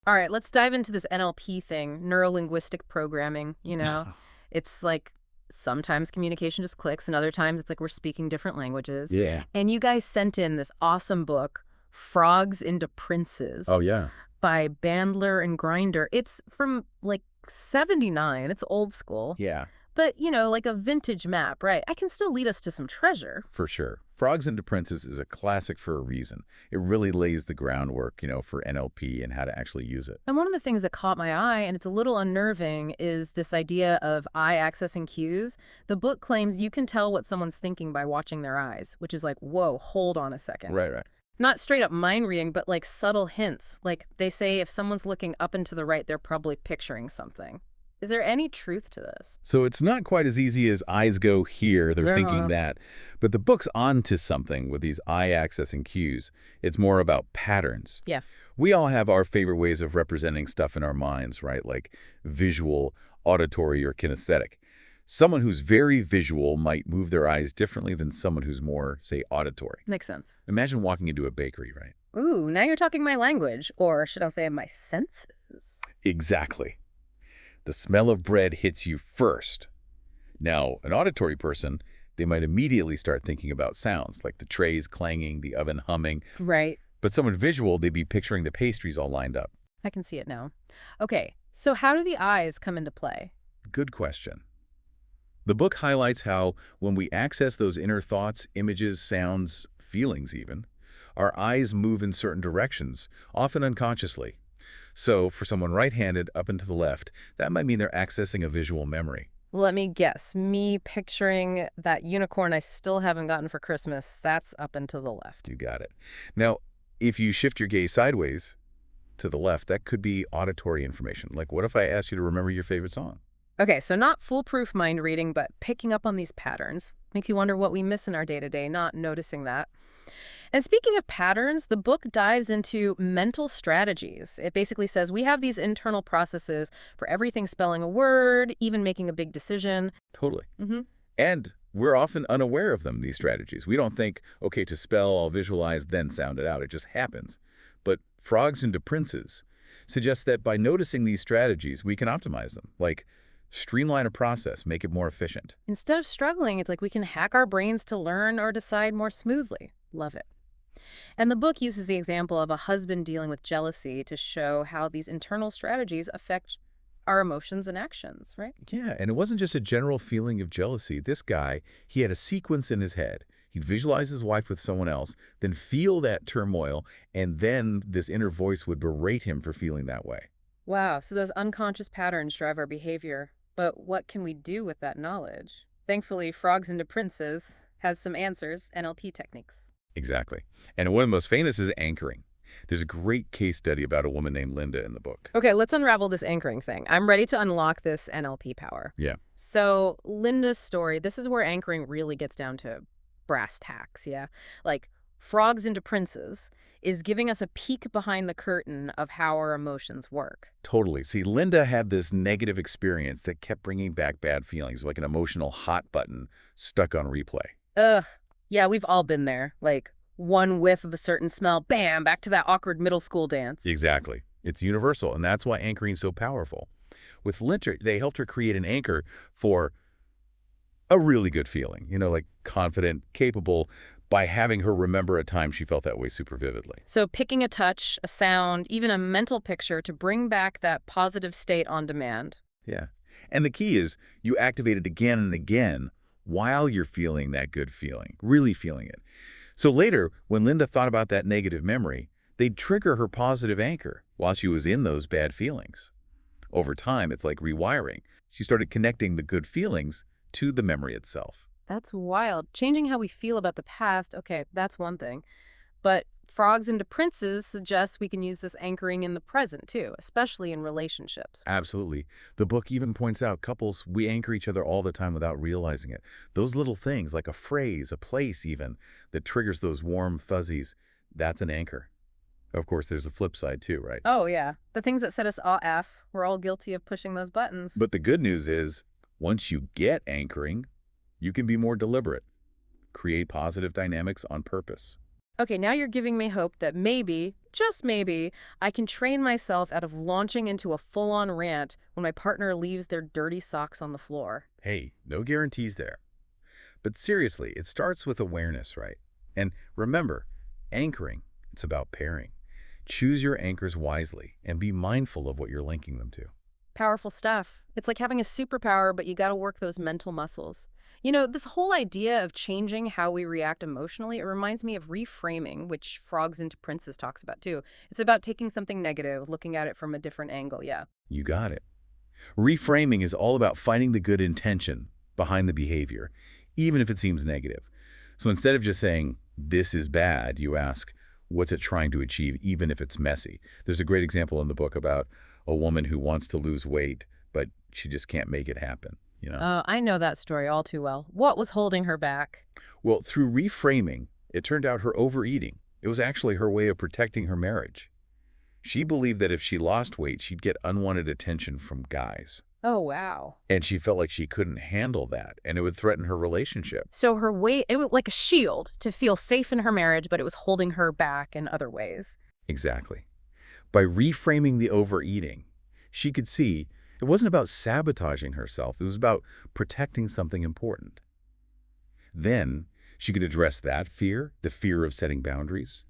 All right, let's dive into this NLP thing, neuro-linguistic programming, you know? It's like sometimes communication just clicks and other times it's like we're speaking different languages. Yeah. And you guys sent in this awesome book, Frogs into Princes Oh, yeah. by Bandler and Grinder. It's from like 79. It's old school. Yeah, But, you know, like a vintage map, right? I can still lead us to some treasure. for sure. Frogs into Princes is a classic for a reason. It really lays the groundwork, for NLP and how to actually use it. And one of the things that caught my eye, and it's a little unnerving, is this idea of eye accessing cues. The book claims you can tell what someone's thinking by watching their eyes, which is like, whoa, hold on a second. Right, right. Not straight up mind reading, but like subtle hints. Like they say if someone's looking up and to the right, they're probably picturing something. Is there any truth to this? So it's not quite as easy as eyes go here, they're thinking that. But the book's onto something with these eye-accessing cues. It's more about patterns. Yeah. We all have our favorite ways of representing stuff in our minds, right? Like visual, auditory, or kinesthetic. Someone who's very visual might move their eyes differently than someone who's more, say, auditory. Makes sense. Imagine walking into a bakery, right? Ooh, now you're talking my language, or should I say my senses? Exactly. The smell of bread hits you first. Now, an auditory person, they might immediately start thinking about sounds, like the trays clanging, the oven humming. Right. But someone visual, they'd be picturing the pastries all lined up. I can see it now. Okay, so how do the eyes come into play? Good question. The book highlights how when we access those inner thoughts, images, sounds, feelings even, our eyes move in certain directions, often unconsciously. So for someone right-handed up and to the left, that might mean they're accessing a visual memory. Let me guess. Me picturing that unicorn I still haven't gotten for Christmas, that's up and to the left. You got it. Now, if you shift your gaze sideways to the left, that could be auditory information. Like, what if I asked you to remember your favorite song? Okay, so not foolproof mind reading, but picking up on these patterns. Makes you wonder what we miss in our day-to-day, not noticing that. And speaking of patterns, the book dives into mental strategies. It basically says we have these internal processes for everything spelling a word, even making a big decision. Totally. Hmm. And we're often unaware of them, these strategies. We don't think, okay, to spell, I'll visualize, then sound it out. It just happens. But Frogs into Princes suggests that by noticing these strategies, we can optimize them, like streamline a process, make it more efficient. Instead of struggling, it's like we can hack our brains to learn or decide more smoothly. Love it. And the book uses the example of a husband dealing with jealousy to show how these internal strategies affect our emotions and actions, right? Yeah, and it wasn't just a general feeling of jealousy. This guy, he had a sequence in his head. He'd visualize his wife with someone else, then feel that turmoil, and then this inner voice would berate him for feeling that way. Wow, so those unconscious patterns drive our behavior. But what can we do with that knowledge? Thankfully, Frogs into Princes has some answers, NLP techniques. Exactly. And one of the most famous is anchoring. There's a great case study about a woman named Linda in the book. Okay, let's unravel this anchoring thing. I'm ready to unlock this NLP power. Yeah. So, Linda's story, this is where anchoring really gets down to brass tacks, yeah? Like, Frogs into Princes is giving us a peek behind the curtain of how our emotions work. Totally. See, Linda had this negative experience that kept bringing back bad feelings, like an emotional hot button stuck on replay. Ugh. Yeah, we've all been there. Like, one whiff of a certain smell, bam, back to that awkward middle school dance. Exactly. It's universal, and that's why anchoring is so powerful. With Linda, they helped her create an anchor for a really good feeling, like confident, capable, by having her remember a time she felt that way super vividly. So picking a touch, a sound, even a mental picture to bring back that positive state on demand. Yeah. And the key is you activate it again and again while you're feeling that good feeling, really feeling it. So later, when Linda thought about that negative memory, they'd trigger her positive anchor while she was in those bad feelings. Over time, it's like rewiring. She started connecting the good feelings to the memory itself. That's wild. Changing how we feel about the past, okay, that's one thing. But Frogs into Princes suggests we can use this anchoring in the present, too, especially in relationships. Absolutely. The book even points out couples, we anchor each other all the time without realizing it. Those little things, like a phrase, a place even, that triggers those warm fuzzies, that's an anchor. Of course, there's a flip side too, right? Oh, yeah. The things that set us off, we're all guilty of pushing those buttons. But the good news is, once you get anchoring, you can be more deliberate. Create positive dynamics on purpose. Okay, now you're giving me hope that maybe, just maybe, I can train myself out of launching into a full-on rant when my partner leaves their dirty socks on the floor. Hey, no guarantees there. But seriously, it starts with awareness, right? And remember, anchoring, it's about pairing. Choose your anchors wisely and be mindful of what you're linking them to. Powerful stuff. It's like having a superpower, but you got to work those mental muscles. This whole idea of changing how we react emotionally, it reminds me of reframing, which Frogs into Princes talks about too. It's about taking something negative, looking at it from a different angle, yeah. You got it. Reframing is all about finding the good intention behind the behavior, even if it seems negative. So instead of just saying, this is bad, you ask, what's it trying to achieve, even if it's messy? There's a great example in the book about a woman who wants to lose weight, but she just can't make it happen. Oh, I know that story all too well. What was holding her back? Well, through reframing, it turned out her overeating, it was actually her way of protecting her marriage. She believed that if she lost weight, she'd get unwanted attention from guys. Oh, wow. And she felt like she couldn't handle that, and it would threaten her relationship. So her weight, it was like a shield to feel safe in her marriage, but it was holding her back in other ways. Exactly. By reframing the overeating, she could see it wasn't about sabotaging herself. It was about protecting something important. Then she could address that fear, the fear of setting boundaries,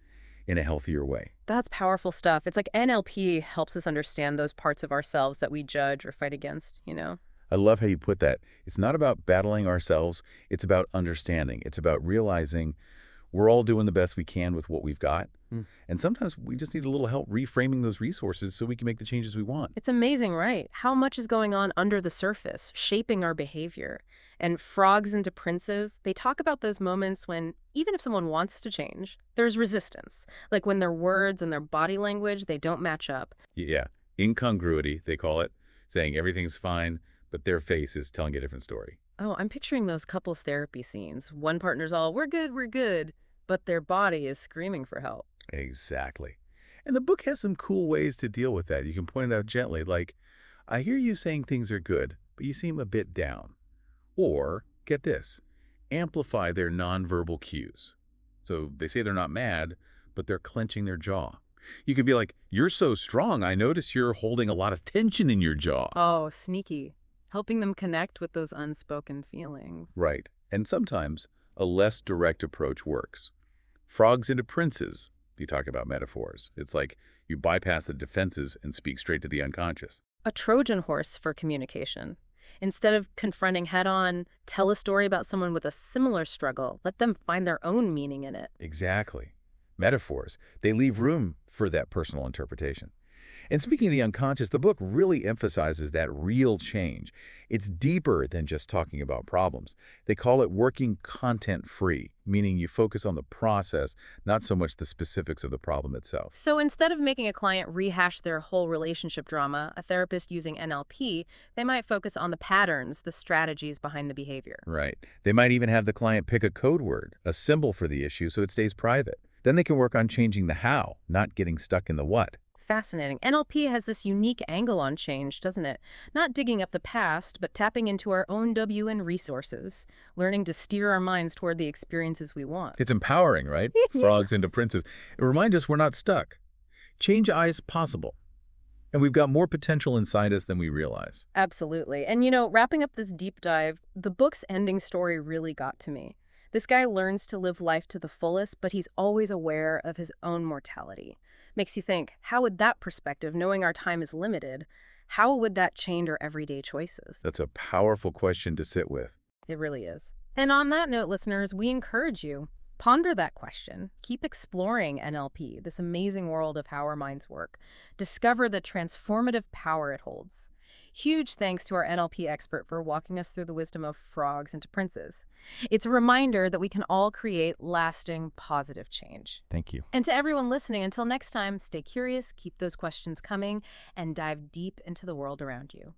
in a healthier way. That's powerful stuff. It's like NLP helps us understand those parts of ourselves that we judge or fight against. I love how you put that. It's not about battling ourselves. It's about understanding. It's about realizing we're all doing the best we can with what we've got. And sometimes we just need a little help reframing those resources so we can make the changes we want. It's amazing, right? How much is going on under the surface, shaping our behavior. And Frogs into Princes, they talk about those moments when, even if someone wants to change, there's resistance. Like when their words and their body language, they don't match up. Yeah, incongruity, they call it, saying everything's fine, but their face is telling a different story. Oh, I'm picturing those couples therapy scenes. One partner's all, we're good, but their body is screaming for help. Exactly. And the book has some cool ways to deal with that. You can point it out gently, like, I hear you saying things are good, but you seem a bit down. Or, get this, amplify their nonverbal cues. So they say they're not mad, but they're clenching their jaw. You could be like, you're so strong, I notice you're holding a lot of tension in your jaw. Oh, sneaky. Helping them connect with those unspoken feelings. Right. And sometimes a less direct approach works. Frogs into Princes, you talk about metaphors. It's like you bypass the defenses and speak straight to the unconscious. A Trojan horse for communication. Instead of confronting head-on, tell a story about someone with a similar struggle. Let them find their own meaning in it. Exactly. Metaphors, they leave room for that personal interpretation. And speaking of the unconscious, the book really emphasizes that real change. It's deeper than just talking about problems. They call it working content-free, meaning you focus on the process, not so much the specifics of the problem itself. So instead of making a client rehash their whole relationship drama, a therapist using NLP, they might focus on the patterns, the strategies behind the behavior. Right. They might even have the client pick a code word, a symbol for the issue, so it stays private. Then they can work on changing the how, not getting stuck in the what. Fascinating. NLP has this unique angle on change, doesn't it? Not digging up the past, but tapping into our own WN resources, learning to steer our minds toward the experiences we want. It's empowering, right? Frogs into Princes. It reminds us we're not stuck. Change is possible. And we've got more potential inside us than we realize. Absolutely. And wrapping up this deep dive, the book's ending story really got to me. This guy learns to live life to the fullest, but he's always aware of his own mortality. Makes you think, how would that perspective, knowing our time is limited, how would that change our everyday choices? That's a powerful question to sit with. It really is. And on that note, listeners, we encourage you, ponder that question. Keep exploring NLP, this amazing world of how our minds work. Discover the transformative power it holds. Huge thanks to our NLP expert for walking us through the wisdom of Frogs into Princes. It's a reminder that we can all create lasting, positive change. Thank you. And to everyone listening, until next time, stay curious, keep those questions coming, and dive deep into the world around you.